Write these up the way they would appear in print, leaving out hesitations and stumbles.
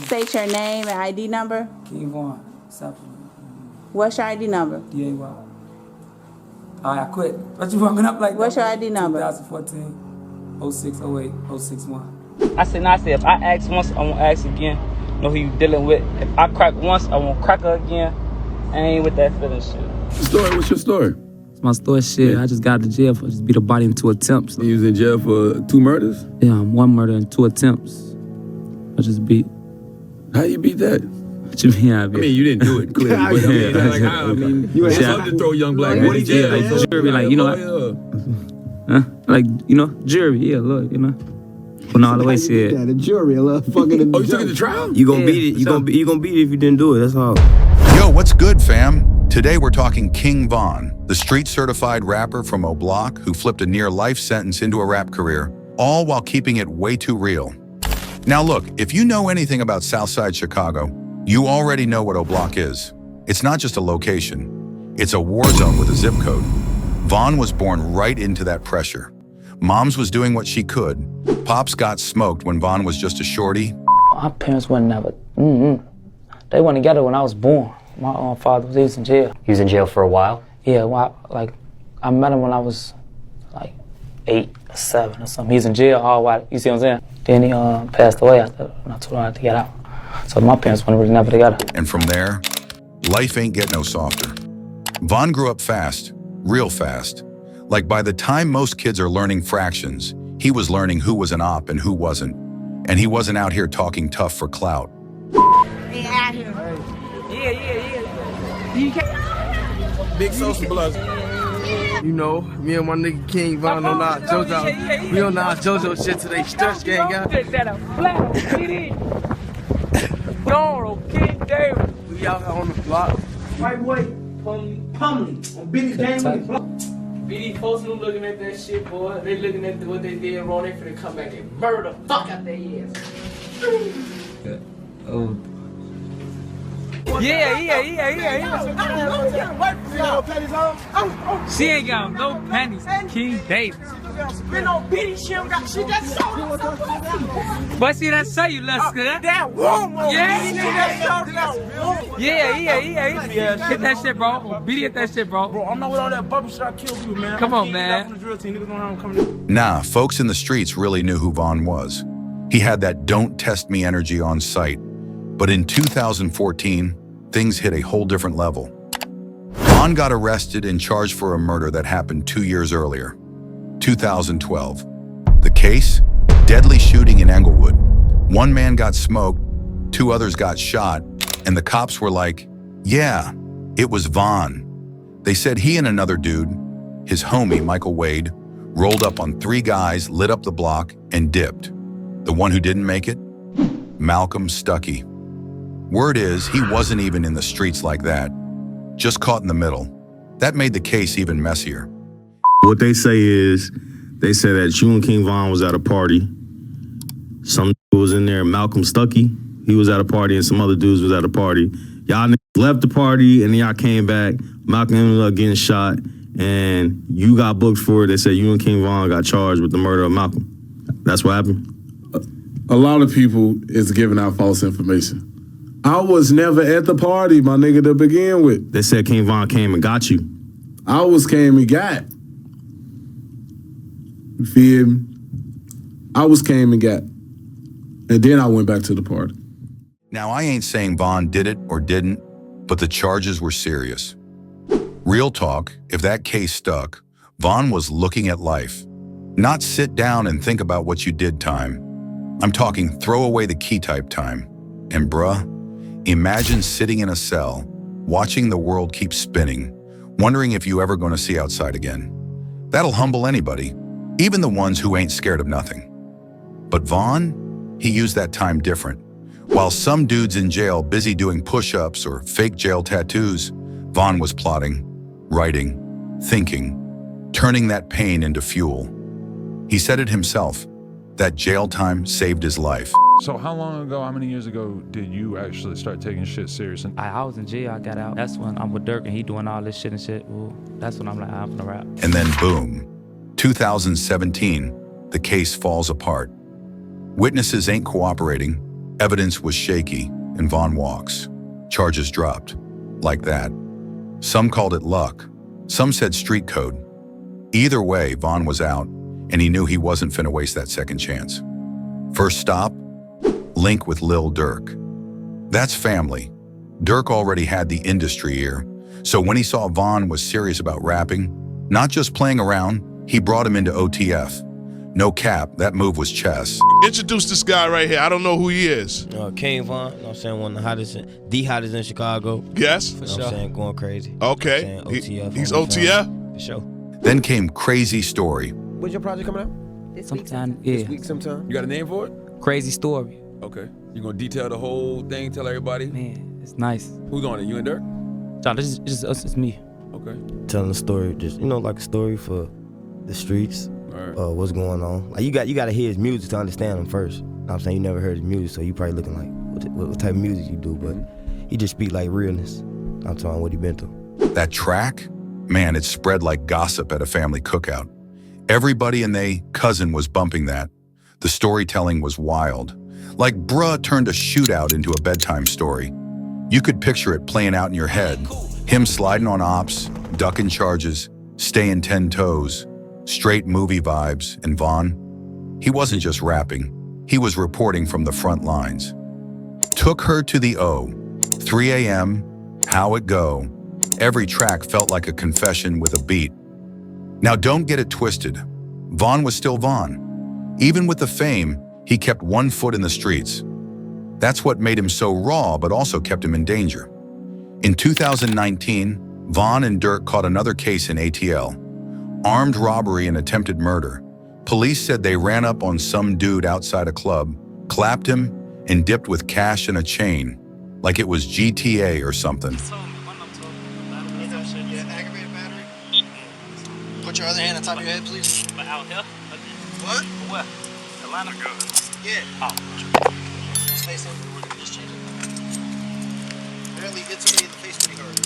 state your name and ID number? King Vaughn. What's your ID number? D-A-Y. All right, I quit. What you running up like What's that? your ID number? 2014, 06, 08, 061. I said, if I ask once, I won't ask again. Know who you dealing with. If I crack once, I won't crack her again. I ain't with that feeling shit. What's your story? It's my story shit. I just got out of jail for just beat a body in 2 attempts. You was in jail for 2 murders? Yeah, 1 murder and 2 attempts. I just beat. How you beat that? What you mean I beat? I mean, you didn't do it, clearly. But you had something to throw young black men in jail. Like jury, like, you know. Like, you know, jury, yeah, look, you know. But no, all the way shit. The jury, a little fucking. Oh, you took it to trial? You gonna beat it. You gonna beat it if you didn't do it. That's all. Yo, what's good, fam? Today we're talking King Von, the street-certified rapper from O'Block who flipped a near-life sentence into a rap career, all while keeping it way too real. Now look, if you know anything about Southside Chicago, you already know what O'Block is. It's not just a location. It's a war zone with a zip code. Von was born right into that pressure. Moms was doing what she could. Pops got smoked when Von was just a shorty. My parents were never. They weren't together when I was born. My own father was in jail. He was in jail for a while? Yeah, like I met him when I was like 8 or 7 or something. He was in jail all while, you see what I'm saying? Then he passed away after not too long after to get out. So my parents weren't really never together. And from there, life ain't get no softer. Von grew up fast, real fast. Like by the time most kids are learning fractions, he was learning who was an op and who wasn't. And he wasn't out here talking tough for clout. They out here. Yeah. Big social blood. You know, me and my nigga King Von on our JoJo. We on our JoJo shit today. Stretch gang out. We out here on the block. Right way. Pummeling. On Billy James on the block. BD folks who looking at that shit, boy. They looking at what they did wrong. They finna come back and murder the fuck out their ass. Oh. Yeah. She ain't got no panties. King Davis. You know, Billy, she don't got shit that soda. But see, that show you less good. That warm. Yeah. Hit that shit, bro. Beat hit that shit, bro. Bro, I'm not with all that bubble shit. I killed you, man. Come on, man. Nah, folks in the streets really knew who Von was. He had that don't test me energy on sight. But in 2014, things hit a whole different level. Von got arrested and charged for a murder that happened 2 years earlier, 2012. The case? Deadly shooting in Englewood. 1 man got smoked, 2 others got shot, and the cops were like, yeah, it was Von. They said he and another dude, his homie Michael Wade, rolled up on 3 guys, lit up the block, and dipped. The one who didn't make it? Malcolm Stuckey. Word is, he wasn't even in the streets like that, just caught in the middle. That made the case even messier. What they say is, they say that you and King Von was at a party. Some dude was in there, Malcolm Stuckey. He was at a party and some other dudes was at a party. Y'all left the party and then y'all came back. Malcolm ended up getting shot and you got booked for it. They said you and King Von got charged with the murder of Malcolm. That's what happened? A lot of people is giving out false information. I was never at the party, my nigga, to begin with. They said King Von came and got you. I came and got. You feel me? I came and got. And then I went back to the party. Now, I ain't saying Von did it or didn't, but the charges were serious. Real talk, if that case stuck, Von was looking at life. Not sit down and think about what you did time. I'm talking throw away the key type time. And bruh, imagine sitting in a cell, watching the world keep spinning, wondering if you ever gonna see outside again. That'll humble anybody, even the ones who ain't scared of nothing. But Von, he used that time different. While some dudes in jail busy doing push-ups or fake jail tattoos, Von was plotting, writing, thinking, turning that pain into fuel. He said it himself, that jail time saved his life. So how long ago, how many years ago did you actually start taking shit serious? I was in jail, I got out. That's when I'm with Dirk and he doing all this shit and shit. Well, that's when I'm like, I'm finna rap. And then boom, 2017, the case falls apart. Witnesses ain't cooperating. Evidence was shaky, and Vaughn walks. Charges dropped. Like that. Some called it luck. Some said street code. Either way, Vaughn was out, and he knew he wasn't finna waste that second chance. First stop, link with Lil Durk. That's family. Durk already had the industry ear, so when he saw Vaughn was serious about rapping, not just playing around, he brought him into OTF. No cap, that move was chess. Introduce this guy right here. I don't know who he is. King Von, you know what I'm saying, one of the hottest in Chicago. Yes? For sure. I'm saying, going crazy. Okay. OTF, he's OTF? For sure. Then came Crazy Story. When's your project coming out? Sometime, yeah. This week sometime? You got a name for it? Crazy Story. Okay. You gonna detail the whole thing, tell everybody? Man, it's nice. Who's on it, you and Dirk? John, this is just us, it's me. Okay. Telling the story, just, like a story for the streets, what's going on. Like, you got to hear his music to understand him first. I'm saying, you never heard his music, so you probably looking like, what type of music you do, but he just speak like realness. I'm talking what he been through. That track? Man, it spread like gossip at a family cookout. Everybody and their cousin was bumping that. The storytelling was wild. Like bruh turned a shootout into a bedtime story. You could picture it playing out in your head. Him sliding on ops, ducking charges, staying 10 toes, straight movie vibes, and Vaughn, he wasn't just rapping, he was reporting from the front lines. Took her to the O, 3 a.m., how it go. Every track felt like a confession with a beat. Now don't get it twisted. Vaughn was still Vaughn. Even with the fame, he kept one foot in the streets. That's what made him so raw, but also kept him in danger. In 2019, Vaughn and Durk caught another case in ATL. Armed robbery and attempted murder. Police said they ran up on some dude outside a club, clapped him, and dipped with cash and a chain, like it was GTA or something. Put your other hand on top of your head, please. Out here? What? Where? Atlanta? Yeah. Oh. Stay safe. Just change it. Apparently hit somebody in the face pretty hard.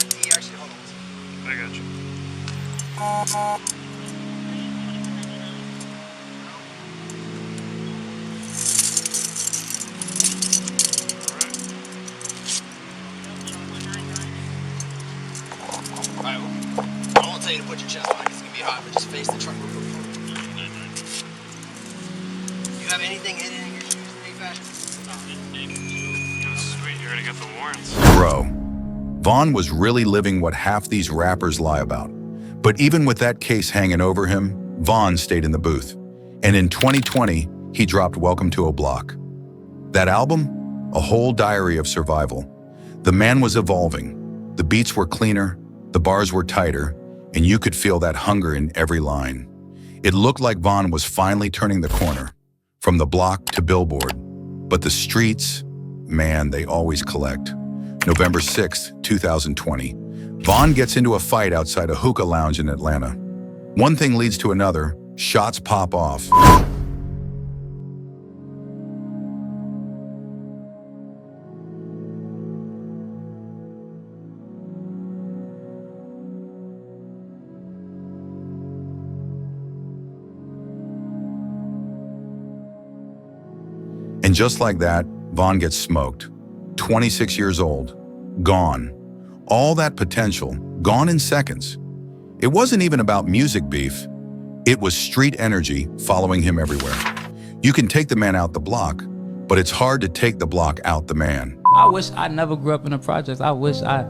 D, actually, hold on. I got you. Alright, I won't tell you to put your chest on because it's going to be hot, but just face the truck real quick. You have anything hidden in your shoes in any fashion? Sweet, you already got the warrants. Bro, Vaughn was really living what half these rappers lie about. But even with that case hanging over him, Vaughn stayed in the booth. And in 2020, he dropped Welcome to a Block. That album? A whole diary of survival. The man was evolving. The beats were cleaner, the bars were tighter, and you could feel that hunger in every line. It looked like Vaughn was finally turning the corner, from the block to Billboard. But the streets, man, they always collect. November 6th, 2020. Vaughn gets into a fight outside a hookah lounge in Atlanta. One thing leads to another, shots pop off. And just like that, Vaughn gets smoked. 26 years old, gone. All that potential, gone in seconds. It wasn't even about music beef. It was street energy following him everywhere. You can take the man out the block, but it's hard to take the block out the man. I wish I never grew up in the projects. I wish I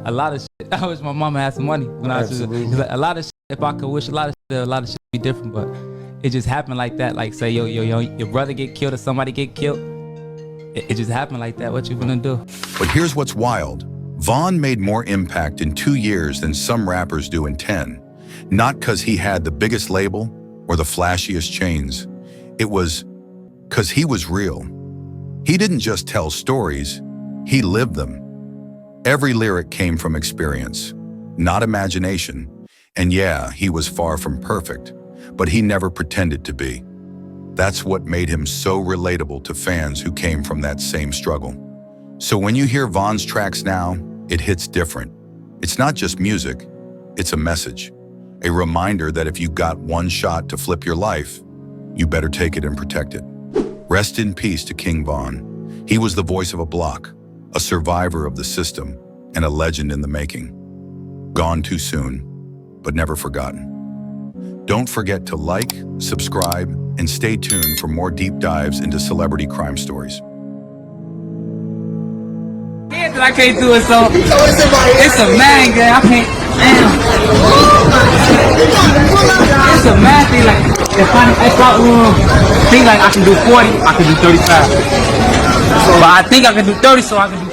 wish my mama had some money when I was a lot of shit, if I could wish a lot of shit would be different, but it just happened like that. Like say your brother get killed or somebody get killed. It just happened like that. What you gonna do? But here's what's wild. Vaughn made more impact in 2 years than some rappers do in 10. Not because he had the biggest label or the flashiest chains. It was because he was real. He didn't just tell stories, he lived them. Every lyric came from experience, not imagination. And yeah, he was far from perfect, but he never pretended to be. That's what made him so relatable to fans who came from that same struggle. So when you hear Vaughn's tracks now, it hits different. It's not just music, it's a message. A reminder that if you got one shot to flip your life, you better take it and protect it. Rest in peace to King Von. He was the voice of a block, a survivor of the system, and a legend in the making. Gone too soon, but never forgotten. Don't forget to like, subscribe, and stay tuned for more deep dives into celebrity crime stories. I can't do it, so it's a man game. I can't. Damn. It's a man thing. Like if I think like I can do 40, I can do 35. But I think I can do 30, so I can do